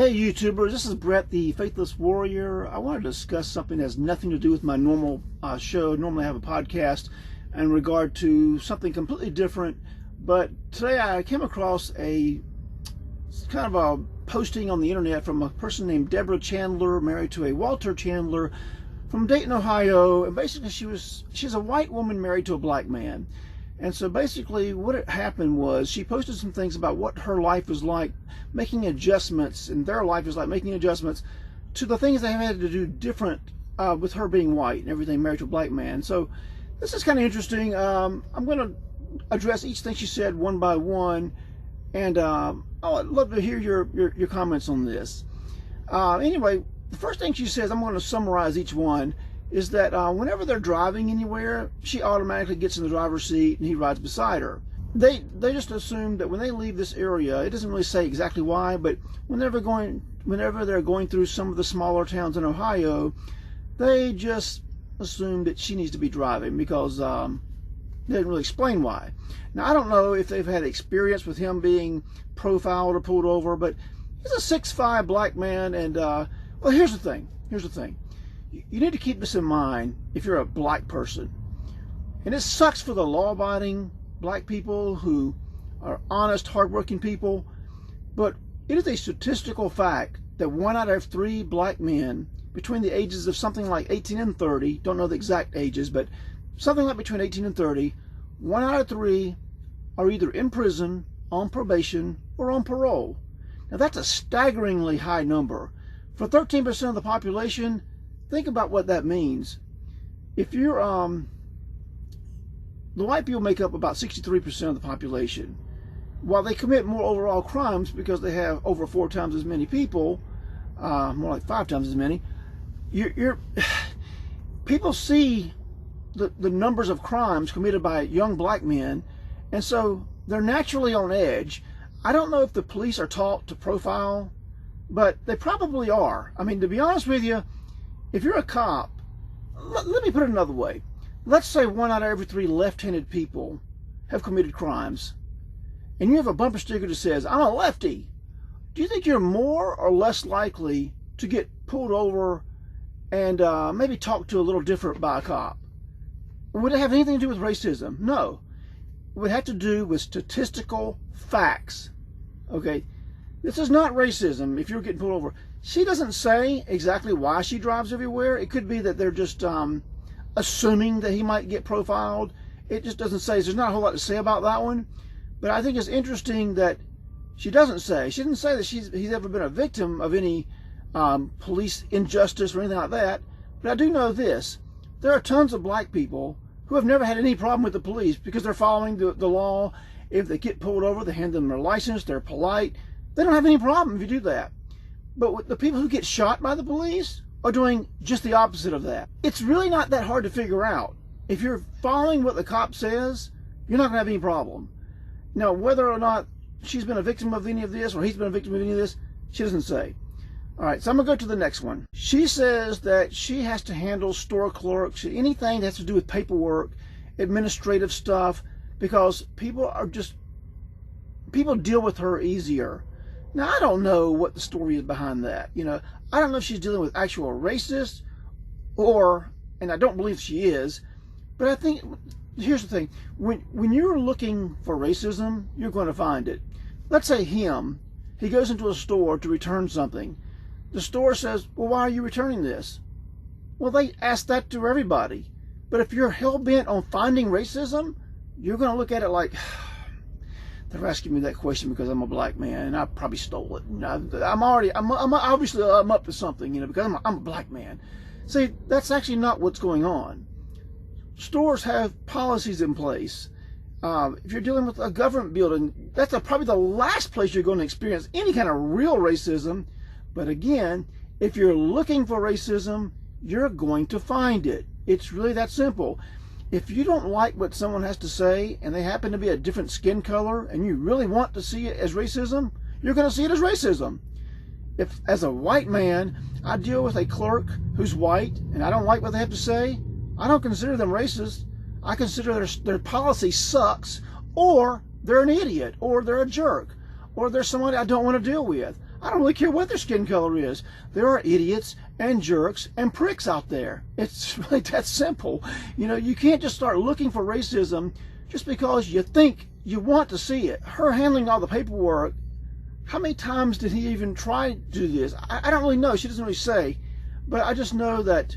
Hey YouTubers, this is Brett the Faithless Warrior. I want to discuss something that has nothing to do with my normal show. Normally I have a podcast in regard to something completely different, but today I came across a kind of a posting on the internet from a person named Deborah Chandler, married to a Walter Chandler from Dayton, Ohio, and basically she's a white woman married to a black man. And so basically what had happened was she posted some things about what her life was like making adjustments, and their life is like making adjustments to the things they had to do different with her being white and everything, married to a black man. So this is kind of interesting. I'm going to address each thing she said one by one, and I'd love to hear your comments on this. Anyway, the first thing she says, I'm going to summarize each one, is that whenever they're driving anywhere, she automatically gets in the driver's seat and he rides beside her. They just assume that when they leave this area, it doesn't really say exactly why, but whenever they're going through some of the smaller towns in Ohio, they just assume that she needs to be driving because they didn't really explain why. Now, I don't know if they've had experience with him being profiled or pulled over, but he's a 6'5" black man, and well, here's the thing. You need to keep this in mind if you're a black person. And it sucks for the law-abiding black people who are honest, hardworking people, but it is a statistical fact that 1 out of 3 black men between the ages of something like 18 and 30, don't know the exact ages, but something like between 18 and 30, 1 out of 3 are either in prison, on probation, or on parole. Now that's a staggeringly high number. For 13% of the population, think about what that means. If you're, the white people make up about 63% of the population. While they commit more overall crimes because they have over 4 times as many people, more like 5 times as many, people see the numbers of crimes committed by young black men, and so they're naturally on edge. I don't know if the police are taught to profile, but they probably are. I mean, to be honest with you, if you're a cop, let me put it another way. Let's say 1 out of every 3 left-handed people have committed crimes, and you have a bumper sticker that says, "I'm a lefty." Do you think you're more or less likely to get pulled over and maybe talked to a little different by a cop? Would it have anything to do with racism? No. It would have to do with statistical facts. Okay? This is not racism if you're getting pulled over. She doesn't say exactly why she drives everywhere. It could be that they're just assuming that he might get profiled. It just doesn't say. There's not a whole lot to say about that one. But I think it's interesting that she doesn't say. She didn't say that he's ever been a victim of any police injustice or anything like that. But I do know this. There are tons of black people who have never had any problem with the police because they're following the law. If they get pulled over, they hand them their license. They're polite. They don't have any problem if you do that. But the people who get shot by the police are doing just the opposite of that. It's really not that hard to figure out. If you're following what the cop says, you're not going to have any problem. Now, whether or not she's been a victim of any of this or he's been a victim of any of this, she doesn't say. All right, so I'm going to go to the next one. She says that she has to handle store clerks, anything that has to do with paperwork, administrative stuff, because people deal with her easier. Now, I don't know what the story is behind that. I don't know if she's dealing with actual racists and I don't believe she is, but I think, here's the thing. When you're looking for racism, you're going to find it. Let's say he goes into a store to return something. The store says, "Well, why are you returning this?" Well, they ask that to everybody. But if you're hell-bent on finding racism, you're going to look at it like, they're asking me that question because I'm a black man and I probably stole it. I'm obviously up to something, because I'm a black man. See, that's actually not what's going on. Stores have policies in place. If you're dealing with a government building, that's probably the last place you're going to experience any kind of real racism. But again, if you're looking for racism, you're going to find it. It's really that simple. If you don't like what someone has to say and they happen to be a different skin color and you really want to see it as racism, you're going to see it as racism. If, as a white man, I deal with a clerk who's white and I don't like what they have to say, I don't consider them racist. I consider their policy sucks, or they're an idiot, or they're a jerk, or they're somebody I don't want to deal with. I don't really care what their skin color is. There are idiots and jerks and pricks out there. It's really that simple. You know, you can't just start looking for racism just because you think you want to see it. Her handling all the paperwork, how many times did he even try to do this? I don't really know. She doesn't really say. But I just know that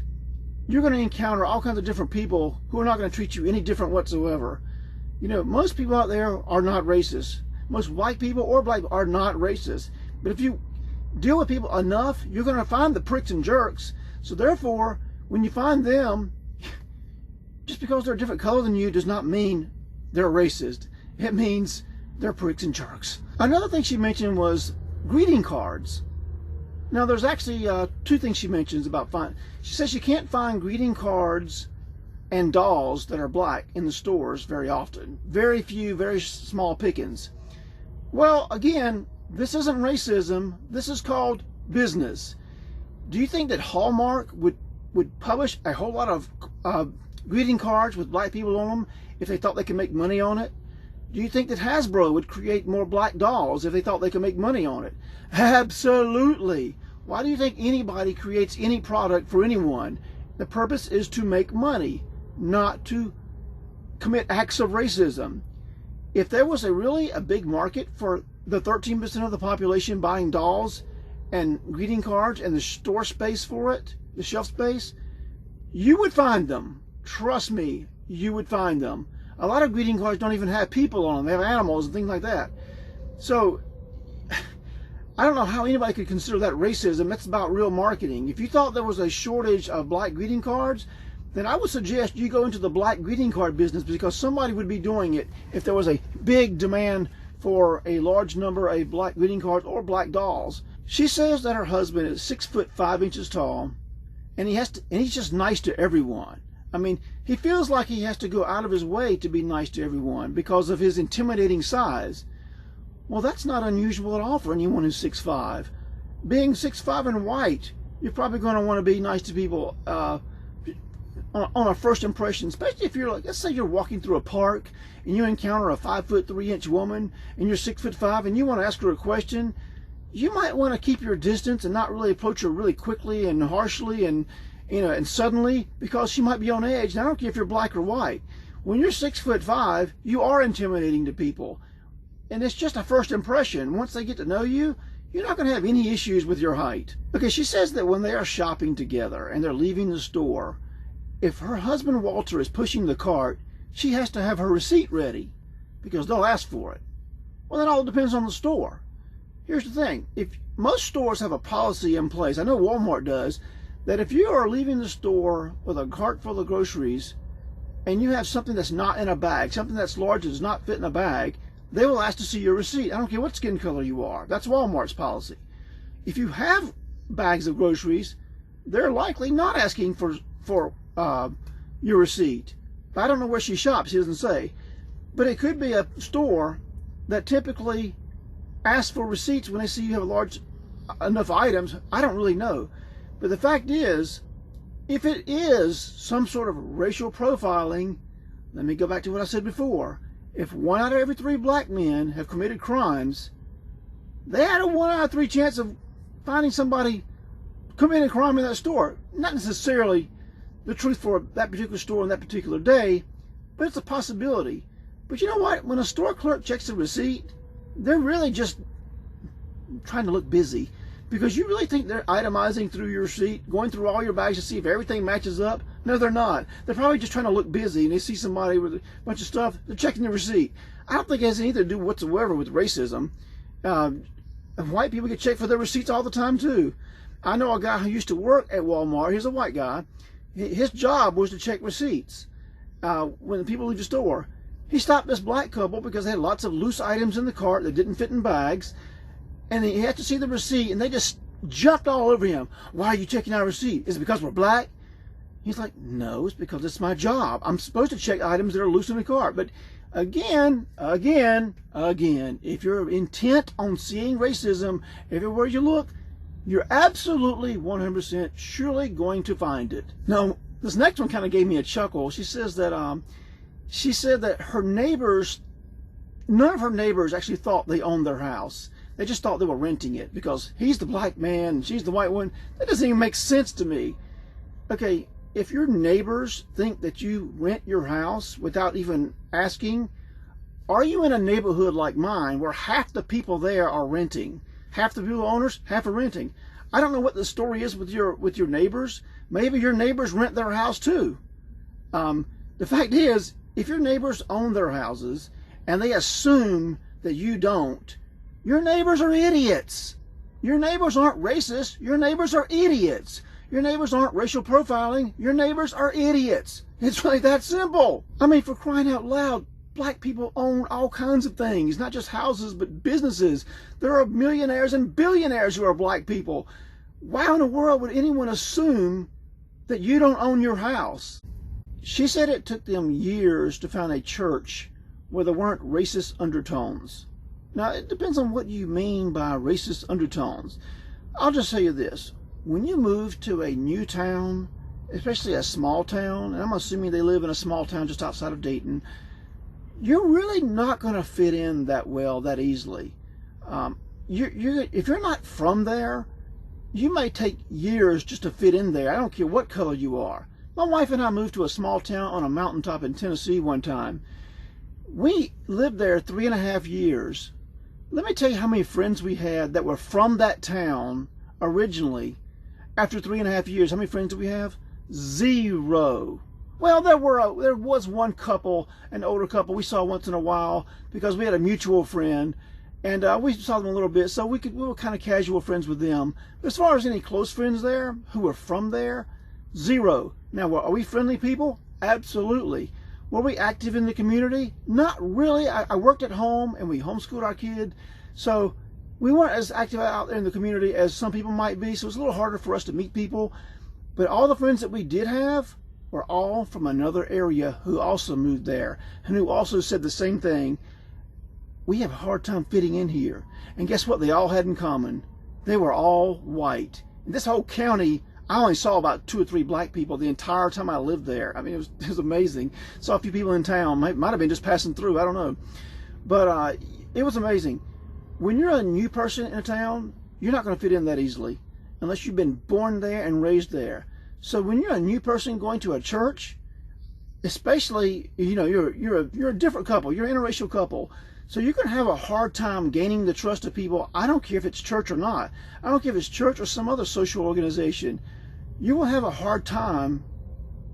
you're going to encounter all kinds of different people who are not going to treat you any different whatsoever. You know, most people out there are not racist. Most white people or black people are not racist. But if you deal with people enough, you're going to find the pricks and jerks. So therefore, when you find them, just because they're a different color than you does not mean they're racist. It means they're pricks and jerks. Another thing she mentioned was greeting cards. Now, there's actually two things she mentions about finding. She says you can't find greeting cards and dolls that are black in the stores very often. Very few, very small pickings. Well, again, this isn't racism. This is called business. Do you think that Hallmark would publish a whole lot of greeting cards with black people on them if they thought they could make money on it? Do you think that Hasbro would create more black dolls if they thought they could make money on it? Absolutely. Why do you think anybody creates any product for anyone? The purpose is to make money, not to commit acts of racism. If there was a big market for the 13% of the population buying dolls and greeting cards and the store space for it, the shelf space, you would find them. Trust me, you would find them. A lot of greeting cards don't even have people on them. They have animals and things like that. So I don't know how anybody could consider that racism. That's about real marketing. If you thought there was a shortage of black greeting cards, then I would suggest you go into the black greeting card business, because somebody would be doing it if there was a big demand for a large number of black greeting cards or black dolls. She says that her husband is 6'5" tall, and he's just nice to everyone. I mean, he feels like he has to go out of his way to be nice to everyone because of his intimidating size. Well, that's not unusual at all for anyone who's 6'5". Being 6'5" and white, you're probably going to want to be nice to people on a first impression, especially if you're like, let's say you're walking through a park and you encounter a 5'3" woman and you're 6'5" and you want to ask her a question. You might want to keep your distance and not really approach her really quickly and harshly and suddenly, because she might be on edge. And I don't care if you're black or white. When you're 6'5", you are intimidating to people. And it's just a first impression. Once they get to know you, you're not going to have any issues with your height. Okay, she says that when they are shopping together and they're leaving the store, if her husband Walter is pushing the cart, she has to have her receipt ready because they'll ask for it. Well, that all depends on the store. Here's the thing. If most stores have a policy in place, I know Walmart does, that if you are leaving the store with a cart full of groceries and you have something that's not in a bag, something that's large that does not fit in a bag, they will ask to see your receipt. I don't care what skin color you are. That's Walmart's policy. If you have bags of groceries, they're likely not asking for your receipt. I don't know where she shops. She doesn't say. But it could be a store that typically asks for receipts when they see you have large enough items. I don't really know. But the fact is, if it is some sort of racial profiling, let me go back to what I said before. If 1 out of every 3 black men have committed crimes, they had a 1 out of 3 chance of finding somebody committing a crime in that store. Not necessarily the truth for that particular store on that particular day, but it's a possibility. But you know what? When a store clerk checks the receipt, they're really just trying to look busy. Because you really think they're itemizing through your receipt, going through all your bags to see if everything matches up? No, they're not. They're probably just trying to look busy, and they see somebody with a bunch of stuff, they're checking the receipt. I don't think it has anything to do whatsoever with racism. White people get checked for their receipts all the time, too. I know a guy who used to work at Walmart. He's a white guy. His job was to check receipts when people leave the store. He stopped this black couple because they had lots of loose items in the cart that didn't fit in bags. And he had to see the receipt, and they just jumped all over him. Why are you checking our receipt? Is it because we're black? He's like, no, it's because it's my job. I'm supposed to check items that are loose in the cart. But again, if you're intent on seeing racism everywhere you look, you're absolutely 100% surely going to find it. Now, this next one kind of gave me a chuckle. She says that she said that her neighbors, none of her neighbors actually thought they owned their house. They just thought they were renting it because he's the black man and she's the white one. That doesn't even make sense to me. Okay, if your neighbors think that you rent your house without even asking, are you in a neighborhood like mine where half the people there are renting? Half the people owners, half are renting. I don't know what the story is with your neighbors. Maybe your neighbors rent their house too. The fact is, if your neighbors own their houses and they assume that you don't, your neighbors are idiots. Your neighbors aren't racist. Your neighbors are idiots. Your neighbors aren't racial profiling. Your neighbors are idiots. It's really that simple. I mean, for crying out loud, black people own all kinds of things, not just houses, but businesses. There are millionaires and billionaires who are black people. Why in the world would anyone assume that you don't own your house? She said it took them years to found a church where there weren't racist undertones. Now, it depends on what you mean by racist undertones. I'll just tell you this. When you move to a new town, especially a small town, and I'm assuming they live in a small town just outside of Dayton, you're really not going to fit in that well, that easily. If you're not from there, you may take years just to fit in there. I don't care what color you are. My wife and I moved to a small town on a mountaintop in Tennessee one time. We lived there 3.5 years. Let me tell you how many friends we had that were from that town originally. After 3.5 years, how many friends do we have? 0. Well, there was one couple, an older couple we saw once in a while because we had a mutual friend, and we saw them a little bit, so we were kind of casual friends with them. But as far as any close friends there who were from there, 0. Now, are we friendly people? Absolutely. Were we active in the community? Not really. I worked at home and we homeschooled our kid, so we weren't as active out there in the community as some people might be, so it's a little harder for us to meet people. But all the friends that we did have were all from another area who also moved there and who also said the same thing. We have a hard time fitting in here. And guess what they all had in common? They were all white. In this whole county, I only saw about 2 or 3 black people the entire time I lived there. I mean, it was amazing. Saw a few people in town. Might have been just passing through. I don't know. But it was amazing. When you're a new person in a town, you're not going to fit in that easily unless you've been born there and raised there. So when you're a new person going to a church, especially, you know, you're a different couple. You're an interracial couple. So you're going to have a hard time gaining the trust of people. I don't care if it's church or not. I don't care if it's church or some other social organization. You will have a hard time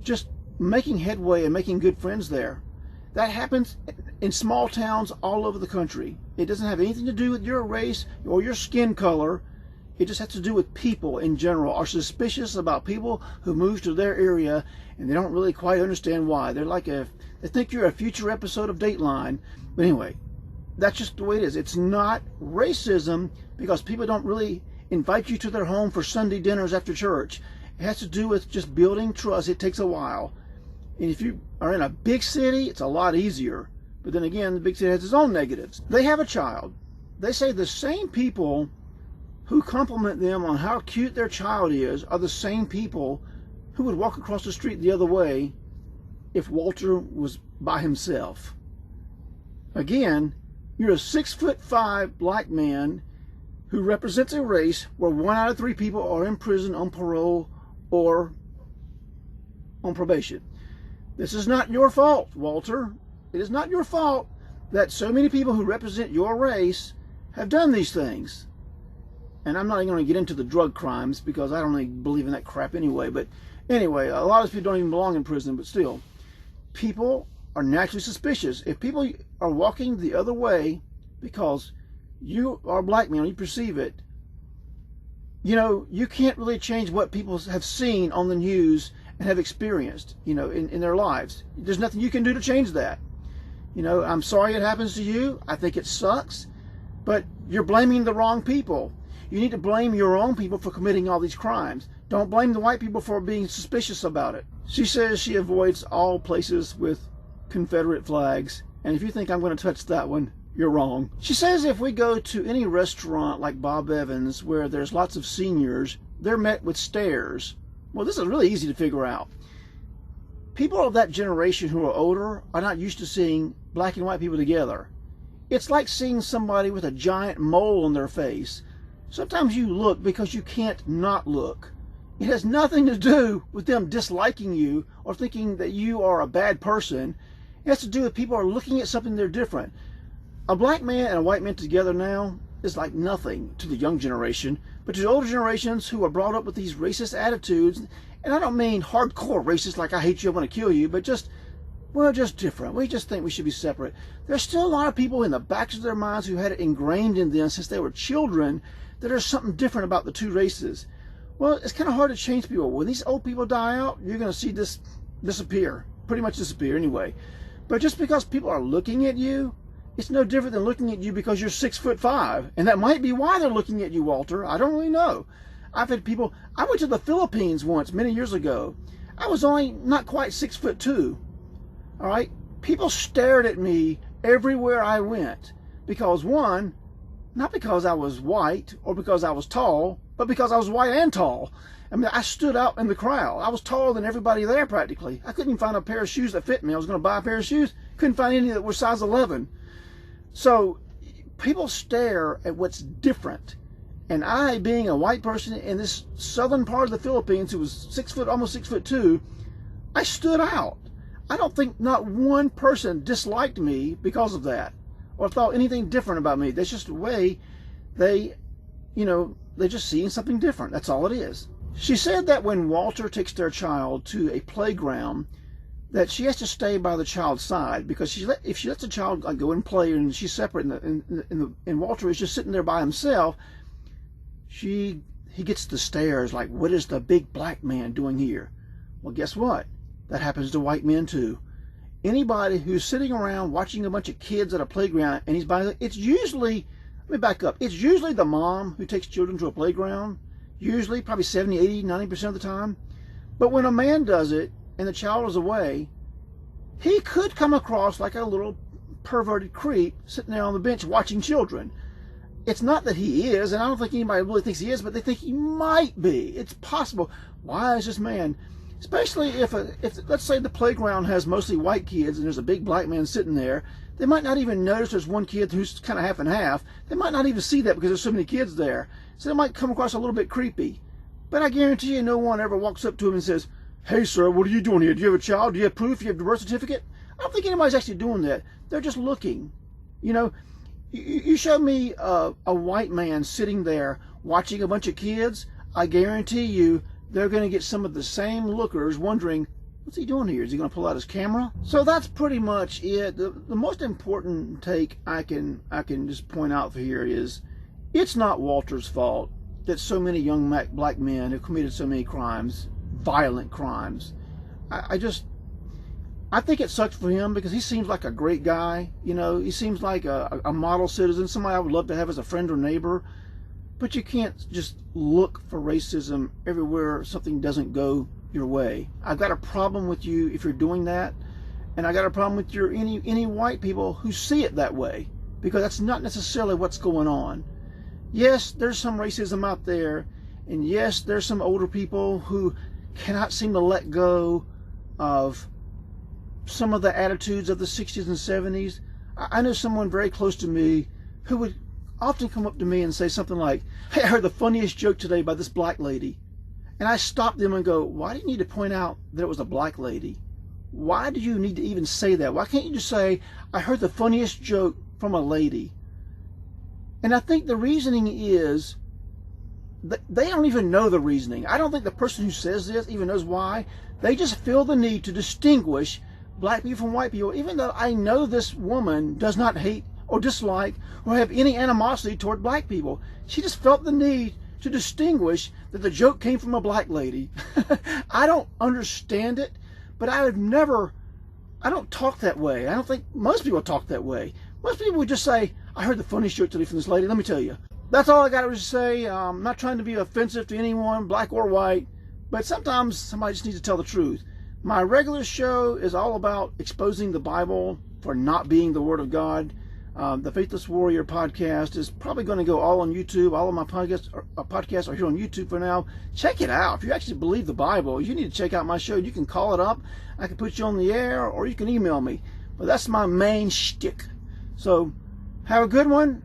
just making headway and making good friends there. That happens in small towns all over the country. It doesn't have anything to do with your race or your skin color. It just has to do with people in general are suspicious about people who move to their area, and they don't really quite understand why. They think you're a future episode of Dateline. But anyway, that's just the way it is. It's not racism because people don't really invite you to their home for Sunday dinners after church. It has to do with just building trust. It takes a while. And if you are in a big city, it's a lot easier. But then again, the big city has its own negatives. They have a child. They say the same people who compliment them on how cute their child is are the same people who would walk across the street the other way if Walter was by himself. Again, you're a 6'5" black man who represents a race where 1 out of 3 people are in prison on parole or on probation. This is not your fault, Walter. It is not your fault that so many people who represent your race have done these things. And I'm not even going to get into the drug crimes because I don't really believe in that crap anyway. But anyway, a lot of people don't even belong in prison, but still, people are naturally suspicious. If people are walking the other way because you are a black man, you perceive it, you know, you can't really change what people have seen on the news and have experienced, you know, in their lives. There's nothing you can do to change that. You know, I'm sorry it happens to you. I think it sucks, but you're blaming the wrong people. You need to blame your own people for committing all these crimes. Don't blame the white people for being suspicious about it. She says she avoids all places with Confederate flags, and if you think I'm going to touch that one, you're wrong. She says if we go to any restaurant like Bob Evans where there's lots of seniors, they're met with stares. Well, this is really easy to figure out. People of that generation who are older are not used to seeing black and white people together. It's like seeing somebody with a giant mole on their face. Sometimes you look because you can't not look. It has nothing to do with them disliking you or thinking that you are a bad person. It has to do with people are looking at something they're different. A black man and a white man together now is like nothing to the young generation, but to the older generations who are brought up with these racist attitudes, and I don't mean hardcore racist like I hate you, I want to kill you, but just different. We just think we should be separate. There's still a lot of people in the backs of their minds who had it ingrained in them since they were children that there's something different about the two races. Well, it's kind of hard to change people. When these old people die out, you're going to see this disappear. Pretty much disappear anyway. But just because people are looking at you, it's no different than looking at you because you're 6'5". And that might be why they're looking at you, Walter. I don't really know. I've had people, I went to the Philippines once, many years ago. I was only not quite 6'2". All right? People stared at me everywhere I went. Because one, not because I was white or because I was tall, but because I was white and tall. I mean, I stood out in the crowd. I was taller than everybody there practically. I couldn't even find a pair of shoes that fit me. I was going to buy a pair of shoes. Couldn't find any that were size 11. So people stare at what's different. And I, being a white person in this southern part of the Philippines who was 6 foot, almost 6'2", I stood out. I don't think not one person disliked me because of that or thought anything different about me. That's just the way they're just seeing something different. That's all it is. She said that when Walter takes their child to a playground, that she has to stay by the child's side because if she lets the child go and play and she's separate and Walter is just sitting there by himself, he gets the stares like, what is the big black man doing here? Well, guess what? That happens to white men too. Anybody who's sitting around watching a bunch of kids at a playground and he's by, it's usually, let me back up, it's usually the mom who takes children to a playground, usually probably 70, 80, 90% of the time. But when a man does it and the child is away, he could come across like a little perverted creep sitting there on the bench watching children. It's not that he is, and I don't think anybody really thinks he is, but they think he might be. It's possible. Why is this man, especially if let's say the playground has mostly white kids and there's a big black man sitting there, they might not even notice there's one kid who's kind of half and half. They might not even see that because there's so many kids there. So it might come across a little bit creepy. But I guarantee you no one ever walks up to him and says, hey, sir, what are you doing here? Do you have a child? Do you have proof? Do you have the birth certificate? I don't think anybody's actually doing that. They're just looking. You know, you show me a white man sitting there watching a bunch of kids, I guarantee you they're going to get some of the same lookers wondering, what's he doing here? Is he going to pull out his camera? So that's pretty much it. The most important take I can just point out here is it's not Walter's fault that so many young black men have committed so many crimes, violent crimes. I think it sucks for him because he seems like a great guy. You know, he seems like a model citizen, somebody I would love to have as a friend or neighbor. But you can't just look for racism everywhere something doesn't go your way. I've got a problem with you if you're doing that, and I got a problem with any white people who see it that way, because that's not necessarily what's going on. Yes, there's some racism out there, and yes, there's some older people who cannot seem to let go of some of the attitudes of the 60s and 70s. I know someone very close to me who would often come up to me and say something like, hey, I heard the funniest joke today by this black lady. And I stop them and go, why do you need to point out that it was a black lady? Why do you need to even say that? Why can't you just say, I heard the funniest joke from a lady? And I think the reasoning is that they don't even know the reasoning. I don't think the person who says this even knows why. They just feel the need to distinguish black people from white people, even though I know this woman does not hate or dislike or have any animosity toward black people. She just felt the need to distinguish that the joke came from a black lady. I don't understand it, but I don't talk that way. I don't think most people talk that way. Most people would just say, I heard the funniest joke today from this lady, let me tell you. That's all I got to say. I'm not trying to be offensive to anyone, black or white, but sometimes somebody just needs to tell the truth. My regular show is all about exposing the Bible for not being the Word of God. The Faithless Warrior podcast is probably going to go all on YouTube. All of my podcasts are here on YouTube for now. Check it out. If you actually believe the Bible, you need to check out my show. You can call it up. I can put you on the air, or you can email me. But that's my main shtick. So, Have a good one.